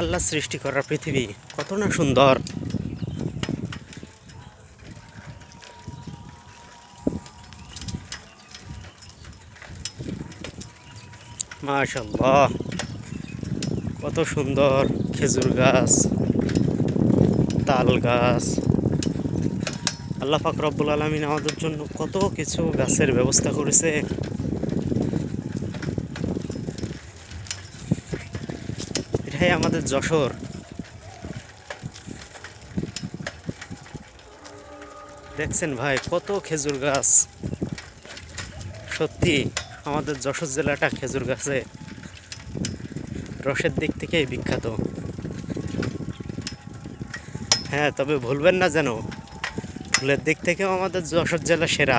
আল্লাহ সৃষ্টি করা পৃথিবী কত না সুন্দর। মাশাআল্লাহ, কত সুন্দর খেজুর গাছ, তাল গাছ। আল্লাহ পাক রব্বুল আলামিন আমাদের জন্য কত কিছু গাছের ব্যবস্থা করেছে। এটাই আমাদের যশোর। দেখছেন ভাই কত খেজুর গাছ। সত্যি আমাদের যশোর জেলাটা খেজুর গাছে রসের দিক থেকেই বিখ্যাত। হ্যাঁ, তবে ভুলবেন না যেন ফুলের দিক থেকেও আমাদের যশোর জেলা সেরা।